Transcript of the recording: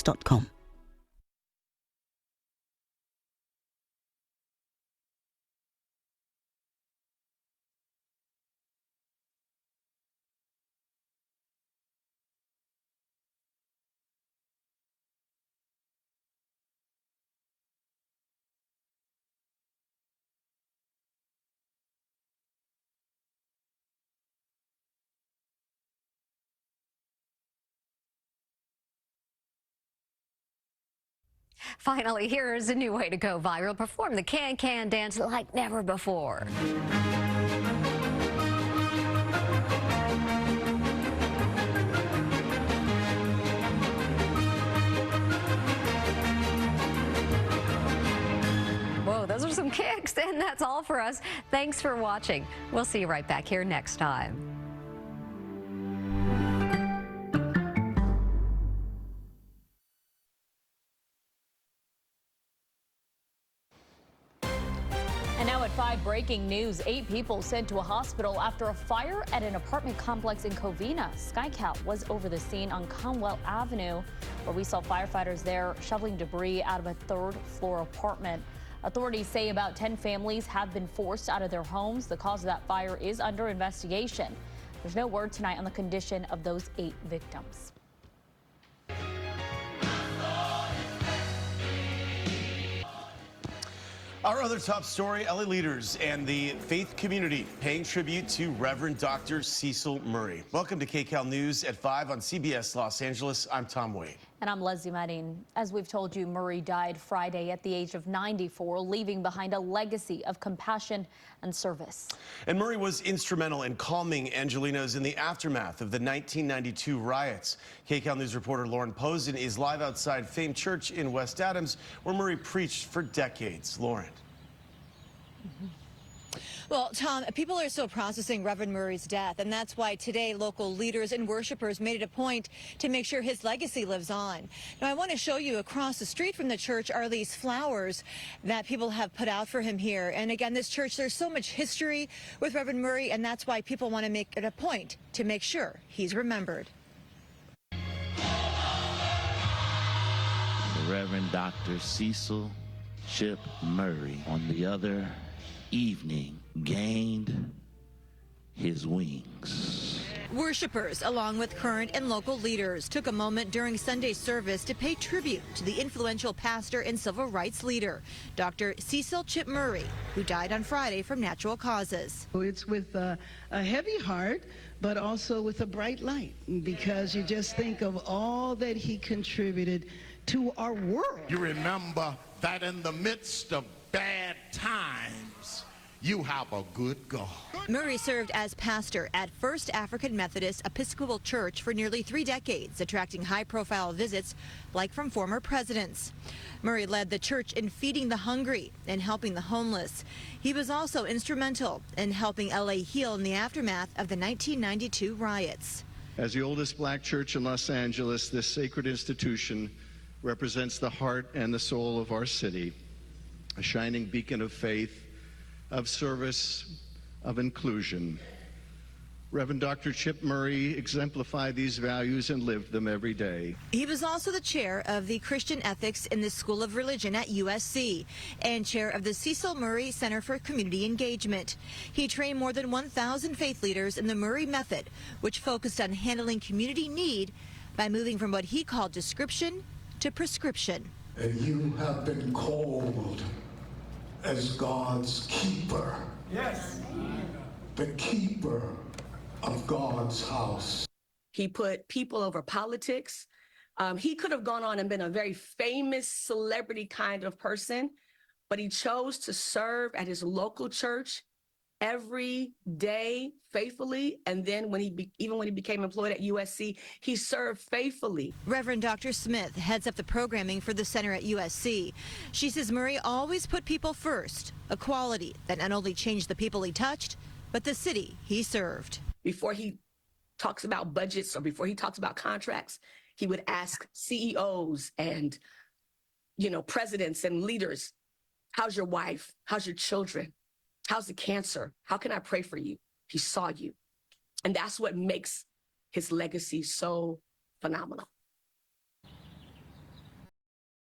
kcbs.com. Finally, here's a new way to go viral. Perform the can-can dance like never before. Whoa, those are some kicks, and that's all for us. Thanks for watching. We'll see you right back here next time. And now at 5, breaking news. 8 people sent to a hospital after a fire at an apartment complex in Covina. SkyCat was over the scene on Conwell Avenue, where we saw firefighters there shoveling debris out of a 3rd-floor apartment. Authorities say about 10 families have been forced out of their homes. The cause of that fire is under investigation. There's no word tonight on the condition of those 8 victims. Our other top story, LA leaders and the faith community paying tribute to Reverend Dr. Cecil Murray. Welcome to KCAL News at 5 on CBS Los Angeles. I'm Tom Wade. And I'm Leslie Madding. As we've told you, Murray died Friday at the age of 94, leaving behind a legacy of compassion and service. And Murray was instrumental in calming Angelenos in the aftermath of the 1992 riots. KCAL News reporter Lauren Posen is live outside Famed Church in West Adams, where Murray preached for decades. Lauren. Well, Tom, people are still processing Reverend Murray's death, and that's why today local leaders and worshipers made it a point to make sure his legacy lives on. Now, I want to show you across the street from the church are these flowers that people have put out for him here. And again, this church, there's so much history with Reverend Murray, and that's why people want to make it a point to make sure he's remembered. The Reverend Dr. Cecil Chip Murray on the other evening gained his wings. Worshippers, along with current and local leaders, took a moment during Sunday's service to pay tribute to the influential pastor and civil rights leader, Dr. Cecil Chip Murray, who died on Friday from natural causes. It's with a heavy heart, but also with a bright light, because you just think of all that he contributed to our world. You remember that in the midst of bad times, you have a good God. Murray served as pastor at First African Methodist Episcopal Church for nearly 3 decades, attracting high-profile visits like from former presidents. Murray led the church in feeding the hungry and helping the homeless. He was also instrumental in helping LA heal in the aftermath of the 1992 riots. As the oldest black church in Los Angeles, this sacred institution represents the heart and the soul of our city, a shining beacon of faith, of service, of inclusion. Reverend Dr. Chip Murray exemplified these values and lived them every day. He was also the chair of the Christian Ethics in the School of Religion at USC and chair of the Cecil Murray Center for Community Engagement. He trained more than 1,000 faith leaders in the Murray Method, which focused on handling community need by moving from what he called description to prescription. And you have been called as God's keeper. Yes. The keeper of God's house. He put people over politics. He could have gone on and been a very famous celebrity kind of person, but he chose to serve at his local church every day faithfully. And then even when he became employed at USC, he served faithfully. Reverend Dr. Smith heads up the programming for the center at USC. She says Murray always put people first, a quality that not only changed the people he touched, but the city he served. Before he talks about budgets or before he talks about contracts, he would ask CEOs and, presidents and leaders, how's your wife? How's your children? How's the cancer? How can I pray for you? He saw you. And that's what makes his legacy so phenomenal.